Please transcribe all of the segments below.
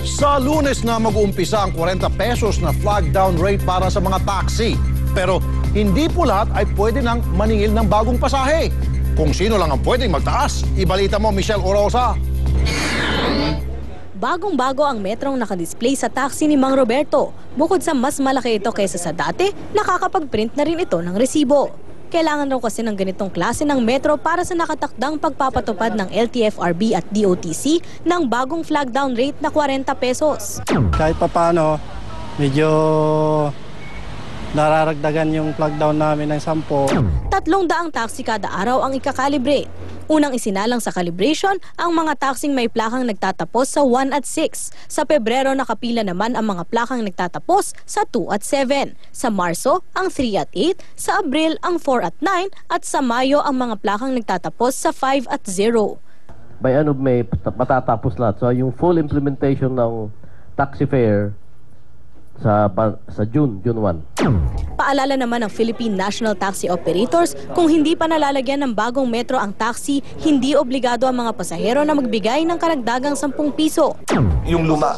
Sa Lunes na mag-uumpisa ang 40 pesos na flag down rate para sa mga taxi. Pero hindi po lahat ay pwede nang maningil ng bagong pasahe. Kung sino lang ang pwedeng magtaas, ibalita mo Michelle Orosa. Bagong-bago ang metrong nakadisplay sa taxi ni Mang Roberto. Bukod sa mas malaki ito kaysa sa dati, nakakapag-print na rin ito ng resibo. Kailangan raw kasi ng ganitong klase ng metro para sa nakatakdang pagpapatupad ng LTFRB at DOTC ng bagong flag down rate na 40 pesos. Kahit papano, medyo nararagdagan yung flag down namin ng 10. 300 taxi kada araw ang ikakalibre. Unang isinalang sa calibration ang mga taxing may plakang nagtatapos sa 1 at 6. Sa Pebrero nakapila naman ang mga plakang nagtatapos sa 2 at 7. Sa Marso ang 3 at 8, sa Abril ang 4 at 9 at sa Mayo ang mga plakang nagtatapos sa 5 at 0. By end of May matatapos lahat. So yung full implementation ng taxi fare sa June 1. Paalala naman ng Philippine National Taxi Operators, kung hindi pa nalalagyan ng bagong metro ang taxi, hindi obligado ang mga pasahero na magbigay ng karagdagang 10 piso. Yung luma,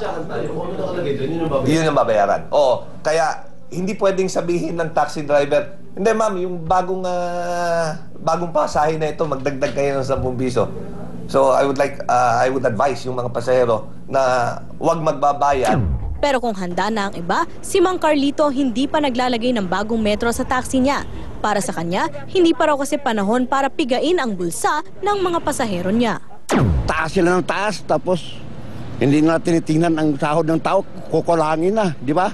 yun ang babayaran. Oo, kaya hindi pwedeng sabihin ng taxi driver, hindi ma'am, yung bagong pasahe na ito, magdagdag kayo ng 10 piso. So I would advise yung mga pasahero na huwag magbabayad. Pero kung handa na ang iba, si Mang Carlito hindi pa naglalagay ng bagong metro sa taxi niya. Para sa kanya, hindi pa raw kasi panahon para pigain ang bulsa ng mga pasahero niya. Taas sila ng taas, tapos hindi na tinitingnan ang sahod ng tao, kukulangin na, di ba?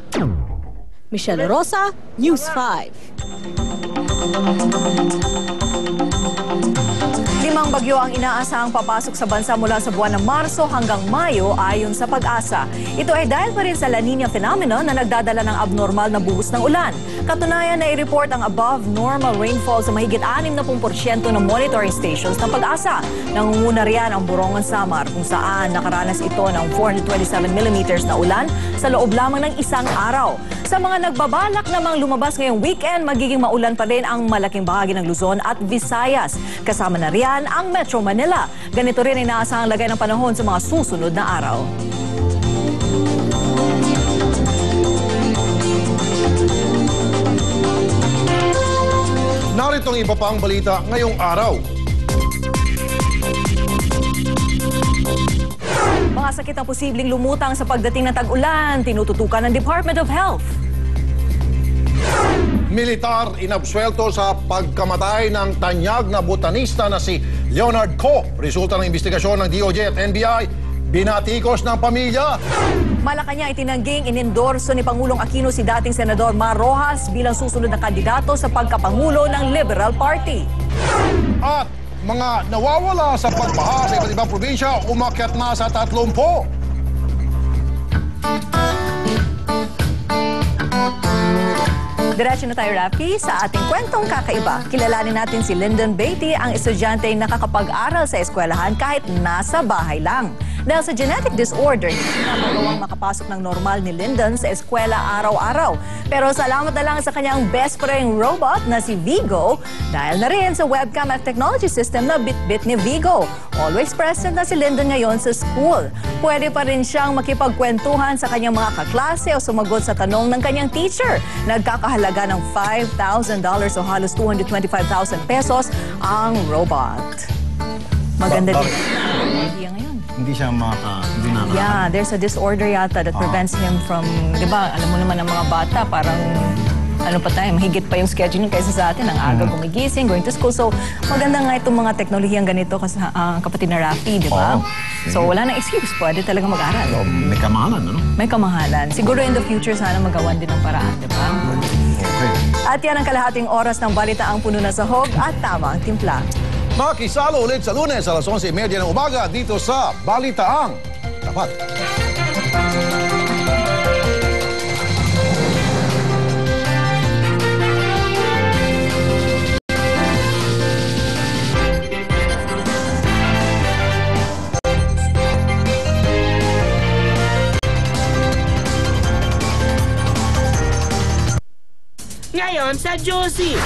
Michelle Rosa, News 5. 5 bagyo ang inaasahang papasok sa bansa mula sa buwan ng Marso hanggang Mayo ayon sa Pag-asa. Ito ay dahil pa rin sa La Nina phenomenon na nagdadala ng abnormal na buhos ng ulan. Katunayan na i-report ang above normal rainfall sa mahigit 60% ng monitoring stations ng Pag-asa. Nangunguna riyan ang Borongan Samar kung saan nakaranas ito ng 427 mm na ulan sa loob lamang ng isang araw. Sa mga nagbabalak namang lumabas ngayong weekend, magiging maulan pa rin ang malaking bahagi ng Luzon at Visayas. Kasama na riyan ang Metro Manila. Ganito rin ay inaasahang lagay ng panahon sa mga susunod na araw. Narito ang iba pang balita ngayong araw. Mga sakit ang posibleng lumutang sa pagdating ng tag-ulan, tinututukan ng Department of Health. Militar inabsuelto sa pagkamatay ng tanyag na botanista na si Leonard Ko. Resulta ng investigasyon ng DOJ at NBI, binatikos ng pamilya. Malacanang itinangging inendorso ni Pangulong Aquino si dating Senador Mar Rojas bilang susunod na kandidato sa pagkapangulo ng Liberal Party. At mga nawawala sa pagbaha sa iba't ibang probinsya, umakyat na sa 30. Diretso na tayo, Rafi, sa ating kwentong kakaiba. Kilalanin natin si Lyndon Beatty, ang estudyante na nakakapag-aral sa eskwelahan kahit nasa bahay lang. Dahil sa genetic disorder, hindi na magawang makapasok ng normal ni Lyndon sa eskwela araw-araw. Pero salamat na lang sa kanyang best friend robot na si Vigo dahil na rin sa webcam at technology system na bit-bit ni Vigo. Always present na si Lyndon ngayon sa school. Pwede pa rin siyang makipagkwentuhan sa kanyang mga kaklase o sumagot sa tanong ng kanyang teacher. Nagkakahalaga ng $5,000 o halos 225,000 pesos ang robot. Maganda din. Idea ngayon. Hindi siya hindi nakaka. Yeah, there's a disorder yata that prevents him from, di ba, alam mo naman ang mga bata, parang ano pa tayo, mahigit pa yung schedule kaysa sa atin, ang aga gumigising, going to school. So, maganda nga itong mga teknolohiyang ganito kasi kapatid na Rafi, di ba? So, wala nang excuse, pwede talaga mag-aral. May kamahalan, ano? May kamahalan. Siguro in the future, sana magawan din ng paraan, di ba? Okay. At yan ang kalahating oras ng balita ang puno na sahog at tama ang timpla. Makisalo ulit sa Lunes alas 11:30 ng umaga dito sa Balitaang Tapat. Ngayon sa Josie,